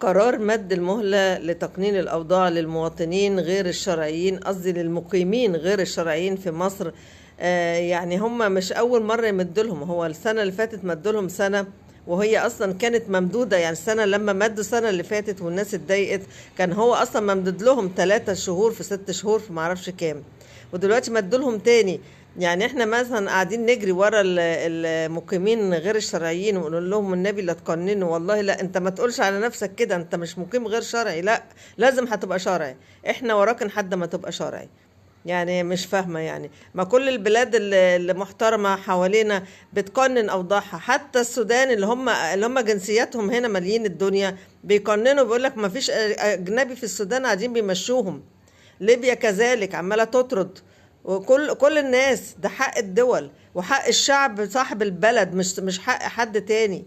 قرار مد المهلة لتقنين الأوضاع للمواطنين غير الشرعيين، قصدي للمقيمين غير الشرعيين في مصر. يعني هم مش أول مرة يمدلهم، هو السنة اللي فاتت مدلهم سنة، وهي أصلا كانت ممدودة. يعني السنة لما مدوا السنة اللي فاتت والناس اتضايقت، كان هو أصلا ممدود لهم 3 شهور في 6 شهور في معرفش كام، ودلوقتي مدلهم تاني. يعني احنا مثلا قاعدين نجري ورا المقيمين غير الشرعيين ونقول لهم النبي لا تقننوا، والله لا، انت ما تقولش على نفسك كده، انت مش مقيم غير شرعي، لا، لازم هتبقى شرعي، احنا وراك لحد ما تبقى شرعي. يعني مش فاهمة، يعني ما كل البلاد اللي محترمة حوالينا بتقنن أوضاعها، حتى السودان اللي هم جنسياتهم هنا مالين الدنيا بيقننوا، بيقول لك ما فيش أجنبي في السودان، قاعدين بيمشوهم. ليبيا كذلك عمالة تطرد، وكل الناس، ده حق الدول وحق الشعب صاحب البلد، مش حق حد تاني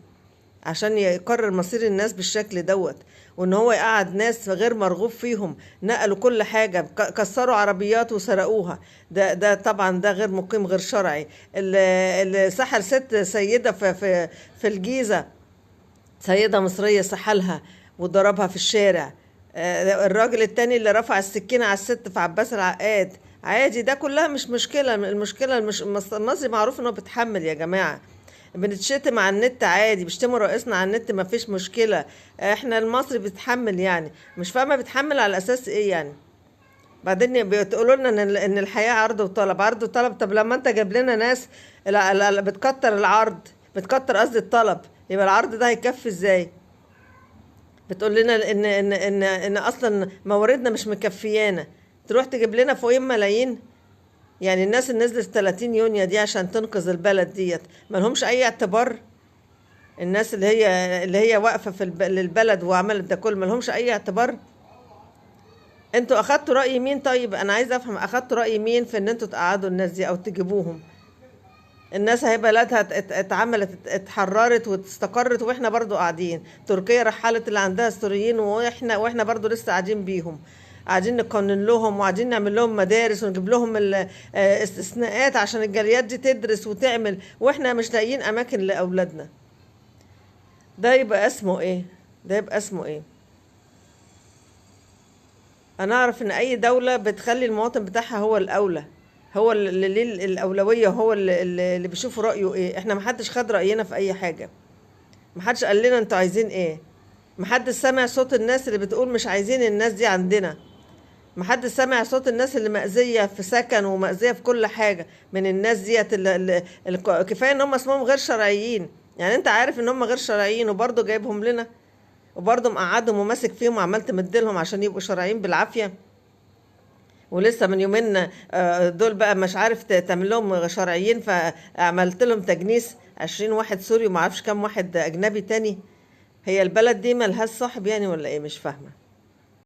عشان يقرر مصير الناس بالشكل دوت. وان هو يقعد ناس غير مرغوب فيهم، نقلوا كل حاجة، كسروا عربيات وسرقوها، ده طبعا ده غير مقيم غير شرعي. اللي سحل ست سيدة في الجيزة، سيدة مصرية سحلها وضربها في الشارع. الراجل التاني اللي رفع السكينة على الست في عباس العقاد، عادي، ده كلها مش مشكلة. المشكلة المصري معروف انه بيتحمل يا جماعة. بنتشتم على النت عادي، بيشتموا رئيسنا على النت، ما فيش مشكلة. احنا المصري بيتحمل، يعني مش فاهمة بيتحمل على اساس ايه يعني. بعدين بتقولوا لنا ان الحياة عرض وطلب، عرض وطلب. طب لما انت جاب لنا ناس بتكتر العرض، بتكتر قصدي الطلب، يبقى العرض ده هيكفي ازاي؟ بتقول لنا ان اصلا مواردنا مش مكفيانا، تروح تجيب لنا فوقين ملايين. يعني الناس اللي نزلت 30 يونيو دي عشان تنقذ البلد ديت ما لهمش اي اعتبار؟ الناس اللي هي واقفه للبلد وعملت ده كله ما لهمش اي اعتبار؟ انتوا اخدتوا راي مين؟ طيب انا عايزه افهم، اخدتوا راي مين في ان انتوا تقعدوا الناس دي او تجيبوهم؟ الناس هي بلدها اتعملت، اتحررت واستقرت، واحنا برضو قاعدين. تركيا رحلت اللي عندها سوريين، واحنا برضو لسه قاعدين بيهم، قاعدين نقنن لهم، وقاعدين نعمل لهم مدارس ونجيب لهم استثناءات عشان الجاليات دي تدرس وتعمل، واحنا مش لاقيين اماكن لاولادنا. ده يبقى اسمه ايه؟ ده يبقى اسمه ايه؟ انا اعرف ان اي دولة بتخلي المواطن بتاعها هو الاولى، هو اللي ليه الاولوية، هو اللي بيشوفوا رأيه ايه. احنا محدش خد رأينا في اي حاجة، محدش قال لنا انتوا عايزين ايه، محدش سمع صوت الناس اللي بتقول مش عايزين الناس دي عندنا، محدش سمع صوت الناس اللي مأذية في سكن ومأذية في كل حاجة من الناس ديت. كفاية ان هم اسمهم غير شرعيين، يعني انت عارف ان هم غير شرعيين وبرضه جايبهم لنا، وبرضه مقعدهم وماسك فيهم وعمال تمدلهم عشان يبقوا شرعيين بالعافية. ولسه من يومين دول بقى مش عارف تعمل لهم شرعيين، فعملت لهم تجنيس 20 واحد سوري وما عارفش كام واحد اجنبي تاني. هي البلد دي ملهاش صاحب يعني ولا ايه؟ مش فاهمة.